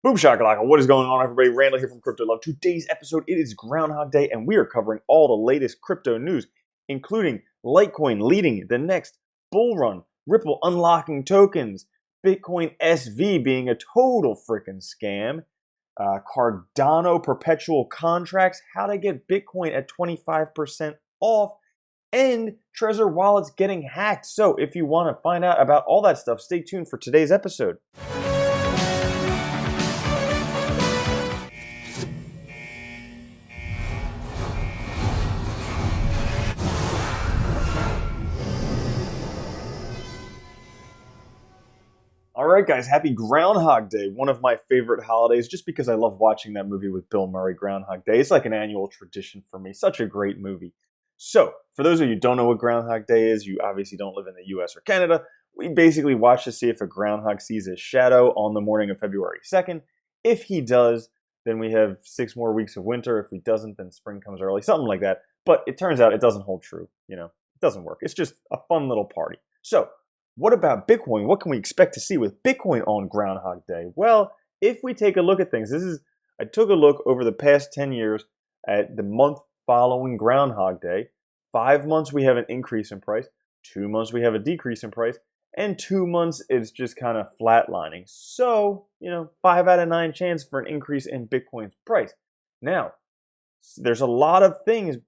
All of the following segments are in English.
Boom shakalaka, what is going on, everybody? Randall here from Crypto Love. Today's episode, it is Groundhog Day, and we are covering all the latest crypto news, including Litecoin leading the next bull run, Ripple unlocking tokens, Bitcoin SV being a total freaking scam, Cardano perpetual contracts, how to get Bitcoin at 25% off, and Trezor wallets getting hacked. So if you want to find out about all that stuff, stay tuned for today's episode. All right, guys, happy Groundhog Day, one of my favorite holidays, just because I love watching that movie with Bill Murray, Groundhog Day. It's like an annual tradition for me. Such a great movie. So, for those of you who don't know what Groundhog Day is, you obviously don't live in the US or Canada. We basically watch to see if a groundhog sees his shadow on the morning of February 2nd. If he does, then we have 6 more weeks of winter. If he doesn't, then spring comes early, something like that. But it turns out it doesn't hold true. It doesn't work. It's just a fun little party. So, what about Bitcoin? What can we expect to see with Bitcoin on Groundhog Day? Well, if we take a look at things, I took a look over the past 10 years at the month following Groundhog Day. 5 months we have an increase in price, 2 months we have a decrease in price, and 2 months it's just kind of flatlining. So, 5 out of 9 chance for an increase in Bitcoin's price. Now, there's a lot of things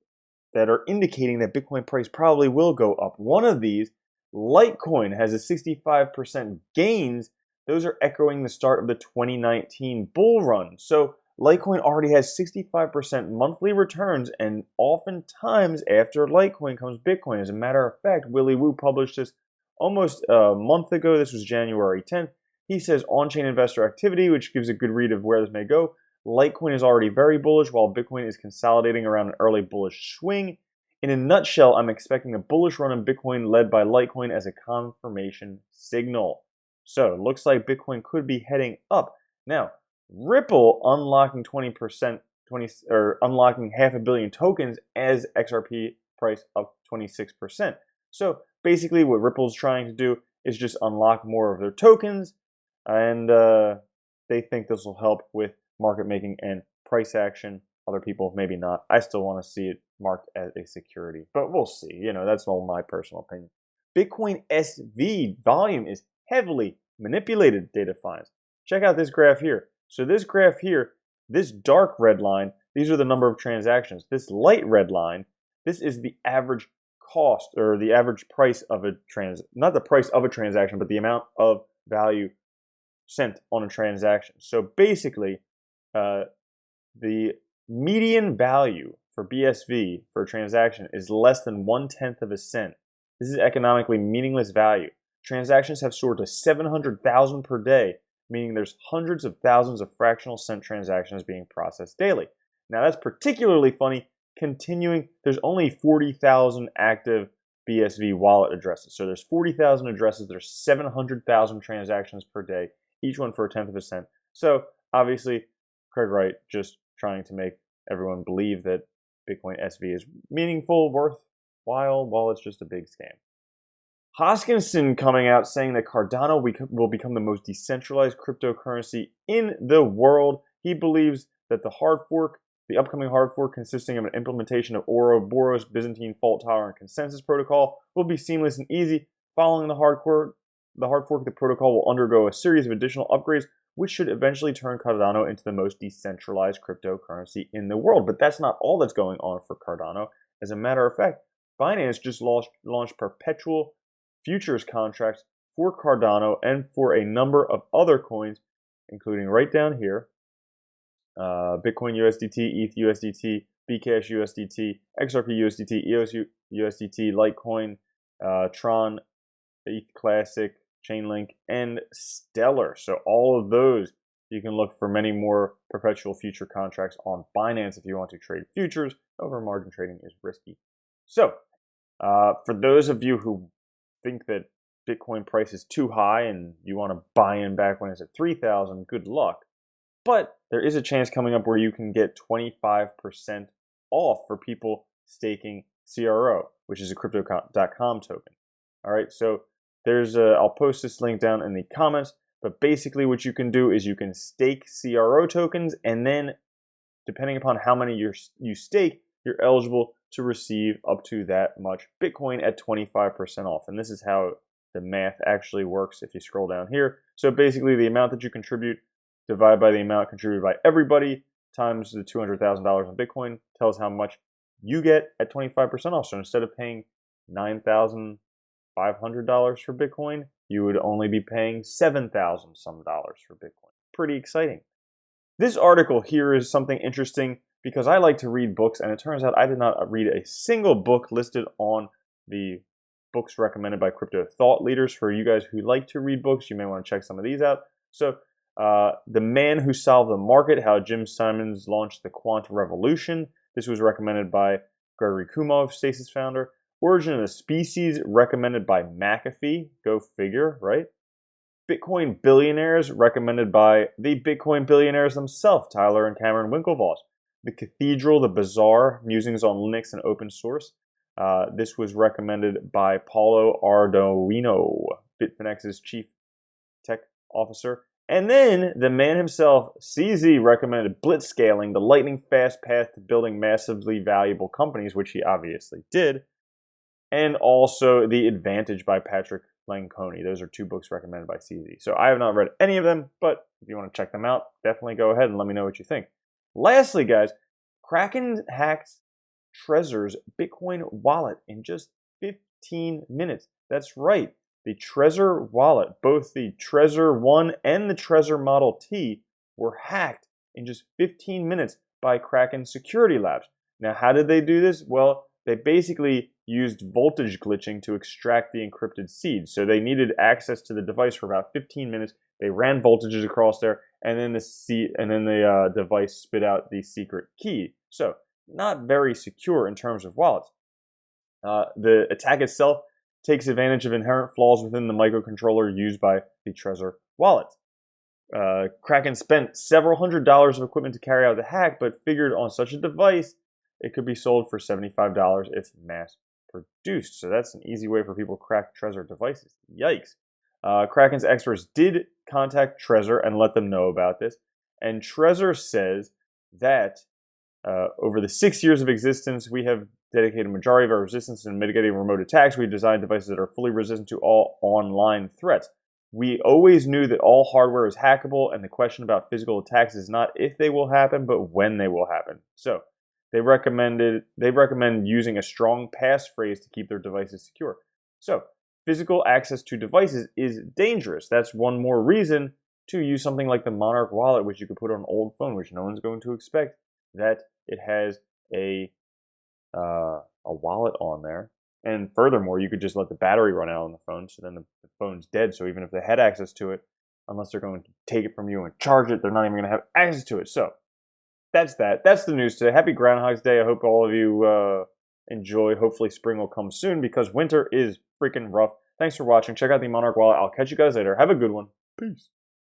that are indicating that Bitcoin price probably will go up. One of these, Litecoin, has a 65% gains. Those are echoing the start of the 2019 bull run. So Litecoin already has 65% monthly returns, and oftentimes after Litecoin comes Bitcoin. As a matter of fact, Willy Woo published this almost a month ago. This was January 10th. He says on-chain investor activity, which gives a good read of where this may go. Litecoin is already very bullish, while Bitcoin is consolidating around an early bullish swing. In a nutshell, I'm expecting a bullish run in Bitcoin led by Litecoin as a confirmation signal. So it looks like Bitcoin could be heading up. Now, Ripple unlocking 20%, unlocking 500 million tokens as XRP price up 26%. So basically what Ripple's trying to do is just unlock more of their tokens, and they think this will help with market making and price action. Other people, maybe not. I still want to see it marked as a security, but we'll see. That's all my personal opinion. Bitcoin SV volume is heavily manipulated, data finds. Check out this graph here. So this graph here, this dark red line, these are the number of transactions. This light red line, this is the average cost, or the average price of not the price of a transaction, but the amount of value sent on a transaction. So basically, the median value for BSV for a transaction is less than 1/10 of a cent. This is economically meaningless value. Transactions have soared to 700,000 per day, meaning there's hundreds of thousands of fractional cent transactions being processed daily. Now that's particularly funny, continuing, there's only 40,000 active BSV wallet addresses. So there's 40,000 addresses, there's 700,000 transactions per day, each one for 1/10 of a cent. So obviously, Craig Wright just trying to make everyone believe that Bitcoin SV is meaningful, worthwhile, while it's just a big scam. Hoskinson coming out saying that Cardano will become the most decentralized cryptocurrency in the world. He believes that the upcoming hard fork consisting of an implementation of Ouroboros Byzantine fault-tolerant consensus protocol will be seamless and easy. Following the hard fork, the protocol will undergo a series of additional upgrades, which should eventually turn Cardano into the most decentralized cryptocurrency in the world. But that's not all that's going on for Cardano. As a matter of fact, Binance just launched perpetual futures contracts for Cardano and for a number of other coins, including right down here, Bitcoin USDT, ETH USDT, Bcash USDT, XRP USDT, EOS USDT, Litecoin, Tron, ETH Classic, Chainlink, and Stellar. So all of those, you can look for many more perpetual future contracts on Binance if you want to trade futures. However, margin trading is risky. So for those of you who think that Bitcoin price is too high and you want to buy in back when it's at 3,000, good luck. But there is a chance coming up where you can get 25% off for people staking CRO, which is a crypto.com token. All right, so I'll post this link down in the comments. But basically what you can do is you can stake CRO tokens, and then depending upon how many you stake, you're eligible to receive up to that much Bitcoin at 25% off. And this is how the math actually works if you scroll down here. So basically the amount that you contribute divided by the amount contributed by everybody times the $200,000 in Bitcoin tells how much you get at 25% off. So instead of paying $9,500 for Bitcoin, you would only be paying $7,000 some dollars for Bitcoin. Pretty exciting. This article here is something interesting because I like to read books, and it turns out I did not read a single book listed on the books recommended by crypto thought leaders. For you guys who like to read books, you may want to check some of these out. So, The Man Who Solved the Market, How Jim Simons Launched the Quant Revolution. This was recommended by Gregory Kumov, Stasis founder. Origin of the Species, recommended by McAfee. Go figure, right? Bitcoin Billionaires, recommended by the Bitcoin billionaires themselves, Tyler and Cameron Winklevoss. The Cathedral, The Bazaar, Musings on Linux and Open Source. This was recommended by Paulo Ardoino, Bitfinex's chief tech officer. And then the man himself, CZ, recommended Blitzscaling, the lightning fast path to building massively valuable companies, which he obviously did. And also The Advantage by Patrick Lencioni. Those are two books recommended by CZ. So I have not read any of them, but if you want to check them out, definitely go ahead and let me know what you think. Lastly, guys, Kraken hacks Trezor's Bitcoin wallet in just 15 minutes. That's right. The Trezor wallet, both the Trezor 1 and the Trezor Model T, were hacked in just 15 minutes by Kraken Security Labs. Now, how did they do this? Well, they basically used voltage glitching to extract the encrypted seed. So they needed access to the device for about 15 minutes. They ran voltages across there, and then the device spit out the secret key. So not very secure in terms of wallets. The attack itself takes advantage of inherent flaws within the microcontroller used by the Trezor wallet. Kraken spent several $100s of equipment to carry out the hack, but figured on such a device, it could be sold for $75 if mass produced. So that's an easy way for people to crack Trezor devices. Yikes. Kraken's experts did contact Trezor and let them know about this. And Trezor says that over the 6 years of existence, we have dedicated a majority of our resistance in mitigating remote attacks. We designed devices that are fully resistant to all online threats. We always knew that all hardware is hackable, and the question about physical attacks is not if they will happen, but when they will happen. So they recommend using a strong passphrase to keep their devices secure. So physical access to devices is dangerous. That's one more reason to use something like the Monarch wallet, which you could put on an old phone, which no one's going to expect that it has a wallet on there. And furthermore, you could just let the battery run out on the phone, so then the phone's dead. So even if they had access to it, unless they're going to take it from you and charge it, they're not even going to have access to it. So that's that. That's the news today. Happy Groundhog's Day. I hope all of you enjoy. Hopefully spring will come soon because winter is freaking rough. Thanks for watching. Check out the Monarch wallet. I'll catch you guys later. Have a good one. Peace.